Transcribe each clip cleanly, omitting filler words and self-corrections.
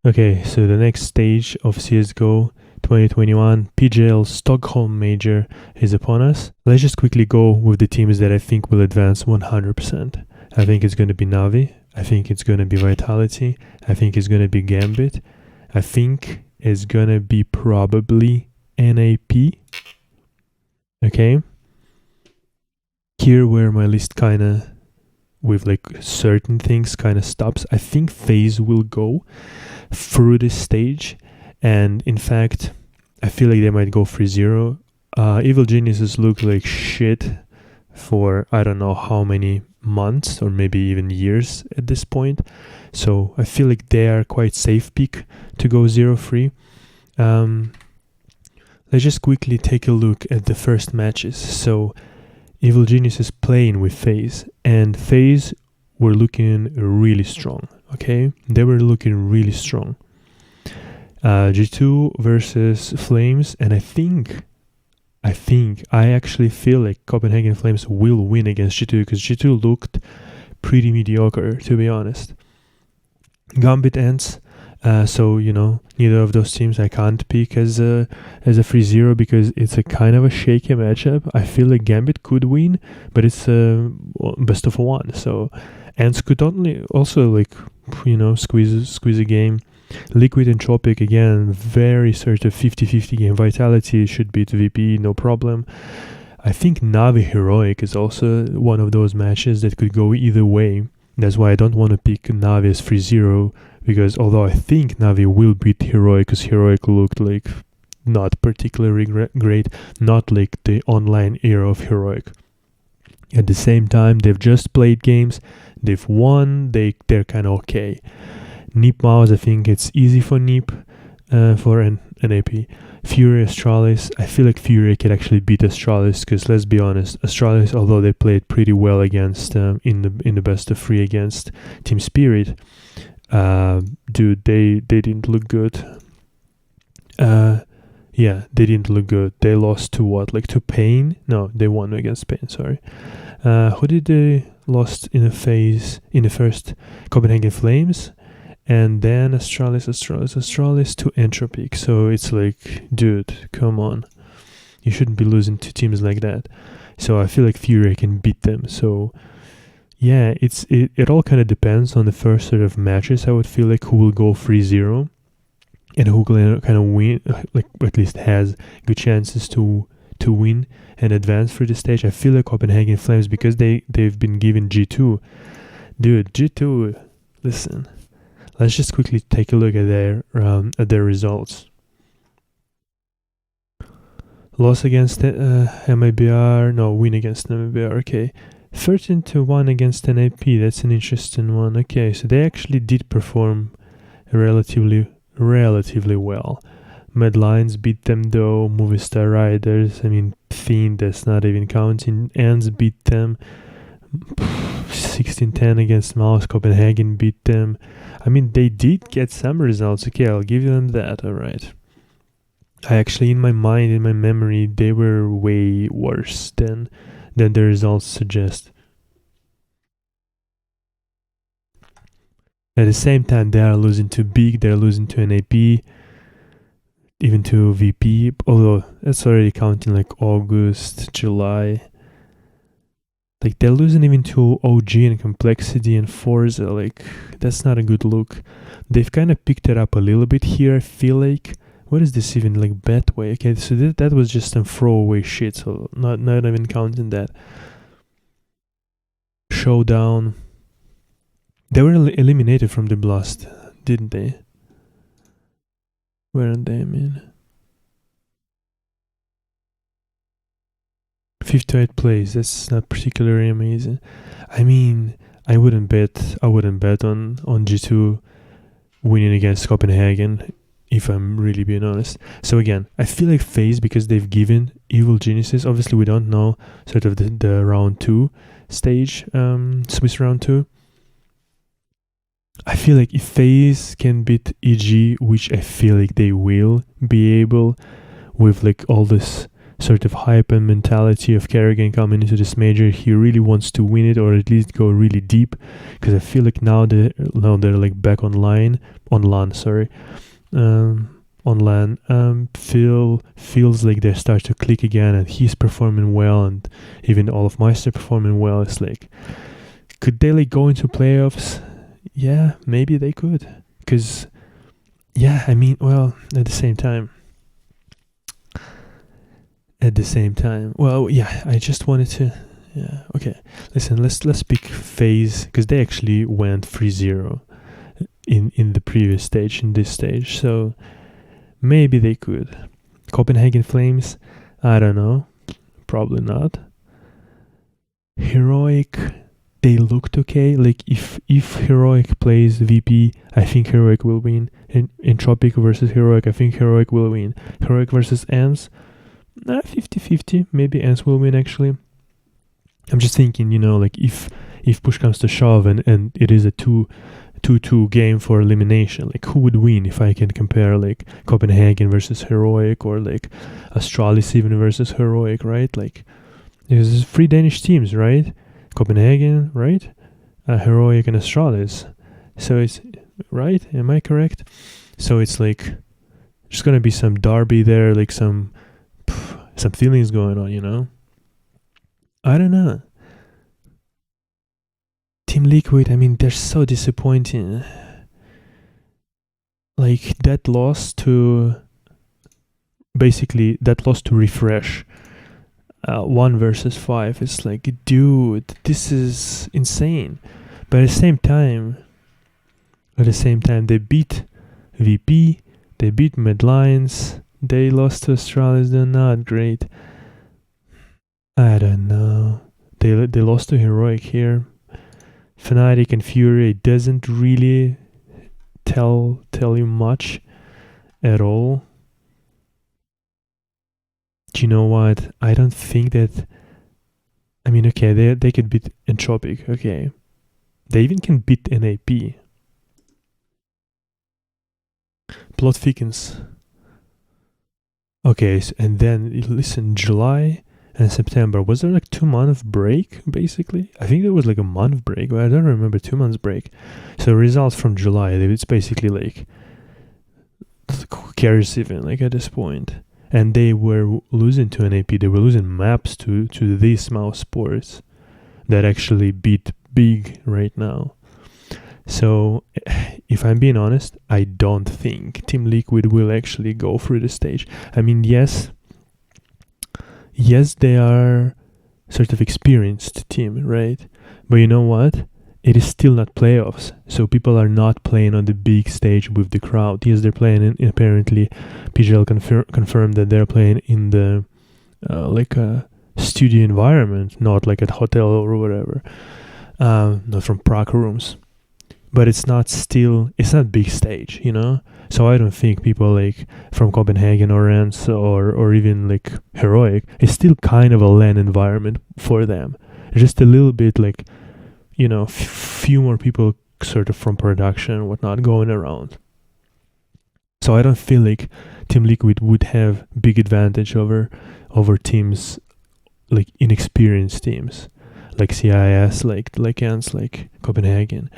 Okay, so the next stage of CSGO 2021 PGL Stockholm Major is upon us. Let's just quickly go with the teams that I think will advance 100%. I think it's going to be Navi. I think it's going to be Vitality. I think it's going to be Gambit. I think it's going to be probably NAP. Okay. Here where my list kind of with like certain things kind of stops. I think FaZe will go through this stage, and in fact I feel like they might go 3-0. Evil Geniuses look like shit for I don't know how many months or maybe even years at this point, so I feel like they are quite safe pick to go 0-3. Let's just quickly take a look at the first matches. So Evil Geniuses playing with FaZe, and FaZe were looking really strong. Okay, they were looking really strong. G2 versus Flames, and I actually feel like Copenhagen Flames will win against G2 because G2 looked pretty mediocre, to be honest. Gambit ends, so neither of those teams I can't pick as a 3-0 because it's a kind of a shaky matchup. I feel like Gambit could win, but it's a best of one. So Ants could only also squeeze a game. Liquid and Tropic again, very sort of 50-50 game. Vitality should beat VP, no problem. I think Navi Heroic is also one of those matches that could go either way. That's why I don't want to pick Navi as 3-0, because although I think Navi will beat Heroic, because Heroic looked like not particularly great, not like the online era of Heroic. At the same time, they've just played games, they've won, they're kind of okay. Nip Mouse, I think it's easy for Nip, for an AP. Fury Astralis, I feel like Fury could actually beat Astralis, because let's be honest, Astralis, although they played pretty well against in the best of 3 against Team Spirit, dude, they didn't look good. Yeah, they didn't look good. They lost to what? Like to Pain? No, they won against Pain, sorry. Who did they lost in the first? Copenhagen Flames, and then Astralis to Entropic. So it's like, dude, come on. You shouldn't be losing to teams like that. So I feel like Fury can beat them. So yeah, it all kind of depends on the first sort of matches. I would feel like who will go 3-0 and who can kind of win, like at least has good chances to win and advance through the stage. I feel like Copenhagen Flames, because they've been given G2. Dude, G2, listen. Let's just quickly take a look at their results. Loss against MIBR, no, win against MIBR, okay. 13-1 against NAP, that's an interesting one. Okay, so they actually did perform relatively well. Medlines beat them though, Movistar Riders, Fiend, that's not even counting. Ants beat them. 16-10 against Mouse, Copenhagen beat them. They did get some results. Okay, I'll give them that, alright. I actually, in my mind, in my memory, they were way worse than the results suggest. At the same time, they are losing to Big, they're losing to NAP, even to VP, although that's already counting like August, July. Like, they're losing even to OG and Complexity and Forza. Like, that's not a good look. They've kind of picked it up a little bit here, I feel like. What is this even, like, Betway? Okay, so that was just some throwaway shit, so not even counting that. Showdown. They were eliminated from the Blast, didn't they? Weren't they, 5th to 8th place, that's not particularly amazing. I wouldn't bet on G2 winning against Copenhagen, if I'm really being honest. So again, I feel like FaZe, because they've given Evil Geniuses, obviously we don't know sort of the round 2 stage, Swiss round 2. I feel like if FaZe can beat EG, which I feel like they will be able, with like all this sort of hype and mentality of Kerrigan coming into this major. He really wants to win it, or at least go really deep, because I feel like now they're like back on LAN, sorry. On LAN, feels like they start to click again, and he's performing well, and even Olofmeister performing well. It's like, could they like go into playoffs? Yeah, maybe they could, because yeah, I mean, well, at the same time, well, yeah, I just wanted to, yeah, okay, listen, let's pick FaZe, because they actually went 3-0 in the previous stage, in this stage, so maybe they could. Copenhagen Flames, I don't know, probably not. Heroic, they looked okay. Like if Heroic plays VP, I think Heroic will win. Entropic versus Heroic, I think Heroic will win. Heroic versus ENCE, 50-50. Maybe ENCE will win, actually. I'm just thinking, like if push comes to shove and it is a 2-2 game for elimination, like who would win? If I can compare like Copenhagen versus Heroic, or like Astralis even versus Heroic, right? Like there's 3 Danish teams, right? Copenhagen, right? Heroic and Astralis. So it's right. Am I correct? So it's like there's gonna be some derby there, like some feelings going on, I don't know. Team Liquid, I mean, they're so disappointing. Like that loss to Refresh, 1 versus 5. It's like, dude, this is insane. But at the same time, they beat VP, they beat Mad Lions, they lost to Astralis. They're not great. I don't know. They lost to Heroic here. Fnatic and Fury, it doesn't really tell you much at all. Do you know what? I don't think that. I mean, okay, they could beat Entropic. Okay, they even can beat NAP. Plot thickens. Okay, and then listen, July and September, was there like 2 month break basically? I think there was like a month break, but I don't remember 2 months break. So results from July, it's basically like who cares even, like at this point. And they were losing to NAP, they were losing maps to these mouse sports that actually beat big right now. So if I'm being honest, I don't think Team Liquid will actually go through the stage. I mean, yes, they are sort of experienced team, right? But you know what? It is still not playoffs, so people are not playing on the big stage with the crowd. Yes, they're playing in, apparently PGL confirmed that they're playing in the like a studio environment, not like at hotel or whatever, not from Prague rooms. But it's not big stage, So I don't think people like from Copenhagen or ENCE or even like Heroic, it's still kind of a LAN environment for them. Just a little bit like, few more people sort of from production and whatnot going around. So I don't feel like Team Liquid would have big advantage over teams like inexperienced teams like CIS, like ENCE, like Copenhagen.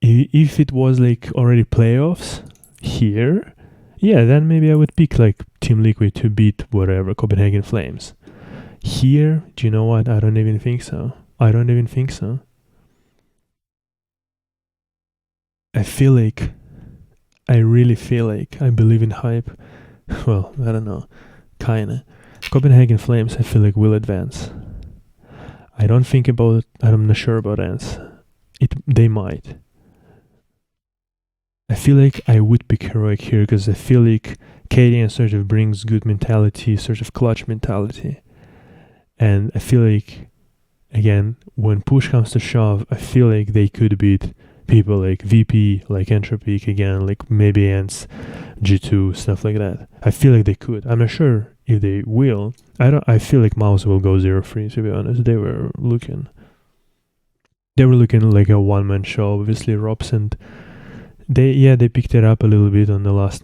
If it was like already playoffs here, yeah, then maybe I would pick like Team Liquid to beat whatever Copenhagen Flames. Here, do you know what? I don't even think so. I really feel like I believe in hype. Well, I don't know, kinda. Copenhagen Flames, I feel like will advance. I'm not sure about ENCE. They might. I feel like I would pick Heroic here because I feel like KDN sort of brings good mentality, sort of clutch mentality. And I feel like, again, when push comes to shove, I feel like they could beat people like VP, like Entropic again, like maybe ENCE, G2, stuff like that. I feel like they could. I'm not sure if they will. I feel like Mouse will go 0-3, to be honest. They were looking like a one-man show. Obviously, Robs and they picked it up a little bit on the last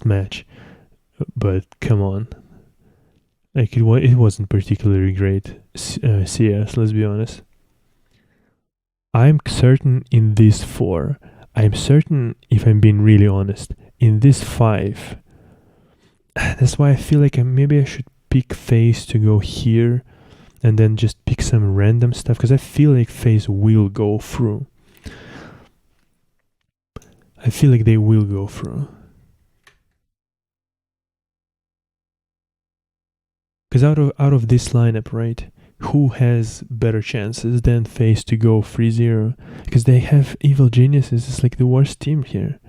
match, but come on, Like it wasn't particularly great CS, let's be honest. I'm certain in these four. I'm certain, if I'm being really honest, in these five. That's why I feel like maybe I should pick FaZe to go here and then just pick some random stuff, because I feel like FaZe will go through. I feel like they will go through. Because out of this lineup, right, who has better chances than FaZe to go 3-0? Because they have Evil Geniuses. It's like the worst team here.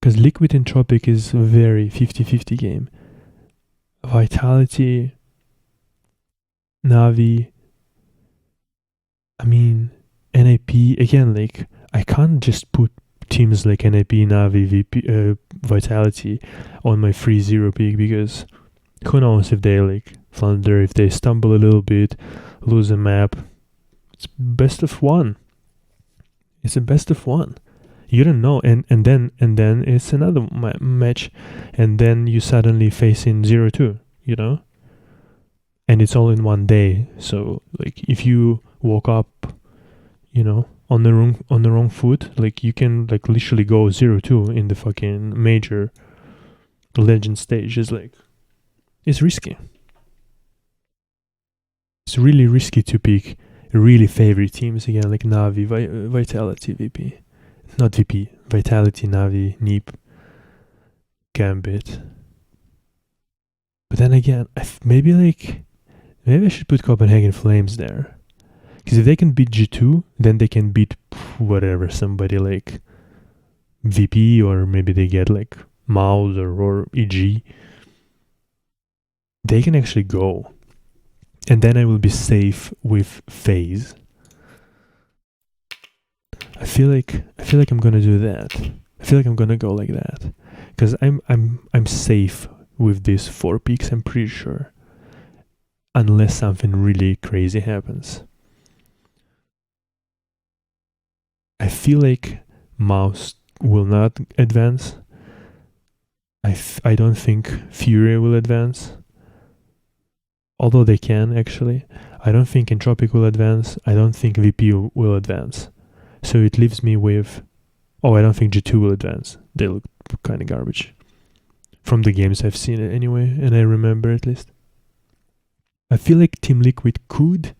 Because Liquid and Tropic is a very 50-50 game. Vitality, Navi, I mean, NIP, again, like, I can't just put teams like NIP, Navi, Vitality on my 3-0 pick, because who knows if they like flounder, if they stumble a little bit, lose a map. It's best of one. It's a best of one. You don't know, and then it's another match, and then you suddenly facing 0-2, you know, and it's all in one day. So like, if you woke up, you know, on the wrong foot, like, you can like literally go 0-2 in the fucking major legend stage. Is like, it's risky. It's really risky to pick really favorite teams again, like Navi, Vitality, VP. Not VP, Vitality, Navi, Neep, Gambit. But then again, maybe I should put Copenhagen Flames there. Because if they can beat G2, then they can beat whatever, somebody like VP, or maybe they get like Mouse or EG. They can actually go. And then I will be safe with FaZe. I feel like I'm gonna do that. I feel like I'm gonna go like that, because I'm safe with these 4 picks. I'm pretty sure, unless something really crazy happens. I feel like Mouse will not advance. I don't think Fury will advance, although they can actually. I don't think Entropic will advance. I don't think VP will advance. So it leaves me with, I don't think G2 will advance. They look kind of garbage from the games I've seen it anyway, and I remember at least. I feel like Team Liquid could,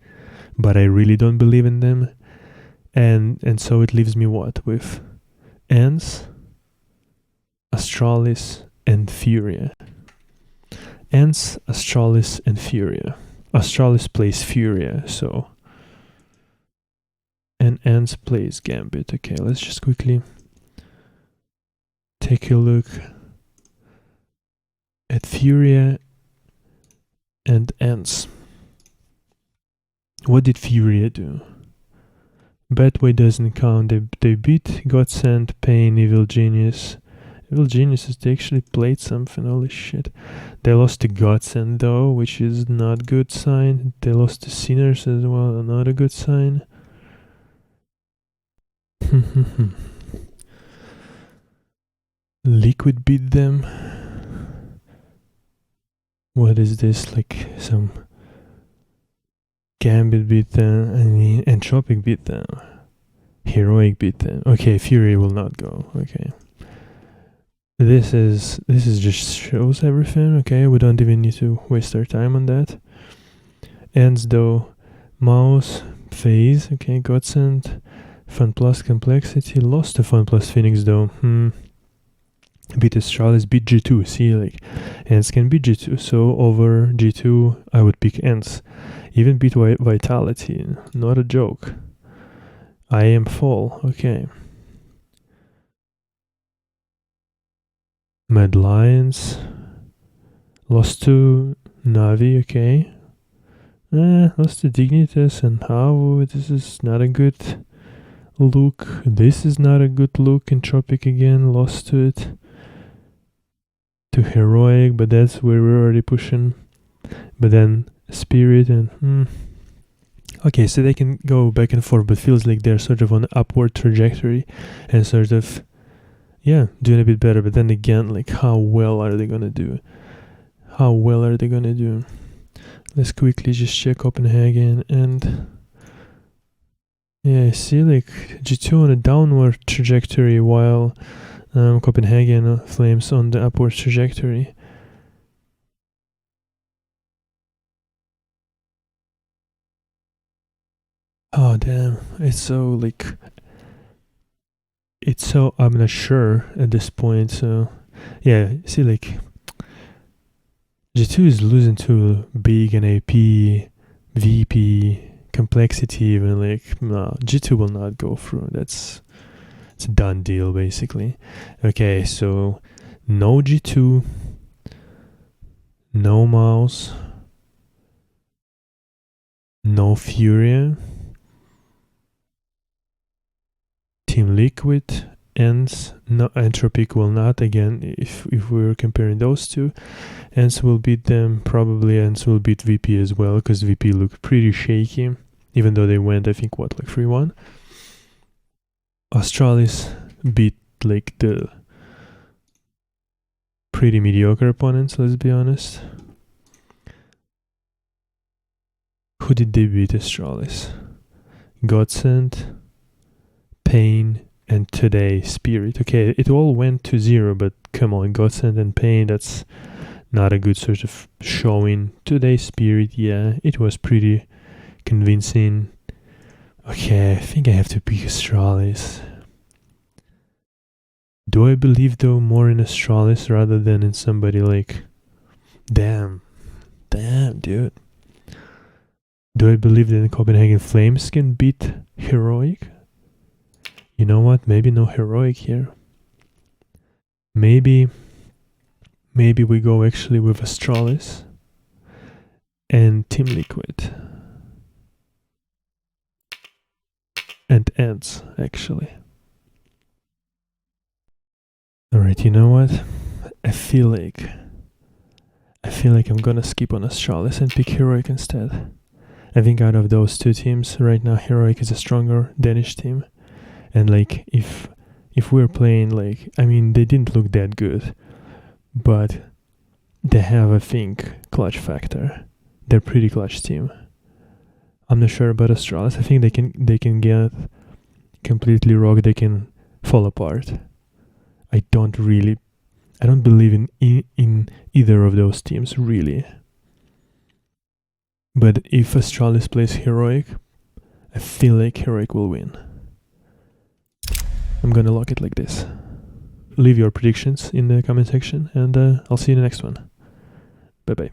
but I really don't believe in them. And so it leaves me with ENCE, Astralis, and Furia. ENCE, Astralis, and Furia. Astralis plays Furia, so... And ENCE plays Gambit. Okay, let's just quickly take a look at Furia and ENCE. What did Furia do? Badway doesn't count. They beat Godsend, Pain, Evil Genius. Evil Geniuses, they actually played something, holy shit. They lost to Godsend though, which is not good sign. They lost to Sinners as well, not a good sign. Liquid beat them. What is this? Like some Gambit beat them. I mean, Entropic beat them. Heroic beat them. Okay, Fury will not go. Okay. This is just shows everything. Okay, we don't even need to waste our time on that. Ends though. Mouse, FaZe. Okay, Godsend. Fun plus Complexity. Lost to Fun plus Phoenix though. Beat Astralis, beat G2. See, like, ENCE can beat G2. So over G2, I would pick ENCE. Even beat Vitality. Not a joke. I am full. Okay. Mad Lions. Lost to Navi. Okay. Lost to Dignitas and how. This is not a good look. This is not a good look. Entropic again. Lost to it. To Heroic, but that's where we're already pushing. But then Spirit and okay, so they can go back and forth, but feels like they're sort of on an upward trajectory and sort of, yeah, doing a bit better. But then again, like, how well are they gonna do? How well are they gonna do? Let's quickly just check Copenhagen, and yeah, I see like G2 on a downward trajectory while Copenhagen Flames on the upward trajectory. Oh damn, it's so like, it's so, I'm not sure at this point. So yeah, see like G2 is losing to big and AP, VP, complexity even. Like, no, G2 will not go through. It's a done deal basically. Okay, so no G2, no Mouse, no Furia, Team Liquid, and no Entropic will not. Again, if we're comparing those two, ENCE will beat them probably. ENCE will beat VP as well, because VP looked pretty shaky, even though they went, I think, what, like 3-1. Astralis beat like the pretty mediocre opponents, let's be honest. Who did they beat, Astralis? Godsend, Pain, and today Spirit. Okay, it all went to 0, but come on, Godsend and Pain, that's not a good sort of showing. Today Spirit, yeah, it was pretty convincing. Okay, I think I have to pick Astralis. Do I believe though more in Astralis rather than in somebody like... Damn, dude. Do I believe that Copenhagen Flames can beat Heroic? You know what? Maybe no Heroic here. Maybe we go actually with Astralis and Team Liquid. And ENCE, actually. Alright, you know what? I feel like I'm gonna skip on Astralis and pick Heroic instead. I think out of those two teams, right now Heroic is a stronger Danish team. And like, if we're playing like, I mean, they didn't look that good, but they have, I think, clutch factor. They're a pretty clutch team. I'm not sure about Astralis. I think they can get completely rocked. They can fall apart. I don't believe in either of those teams, really. But if Astralis plays Heroic, I feel like Heroic will win. I'm gonna lock it like this. Leave your predictions in the comment section, and I'll see you in the next one. Bye bye.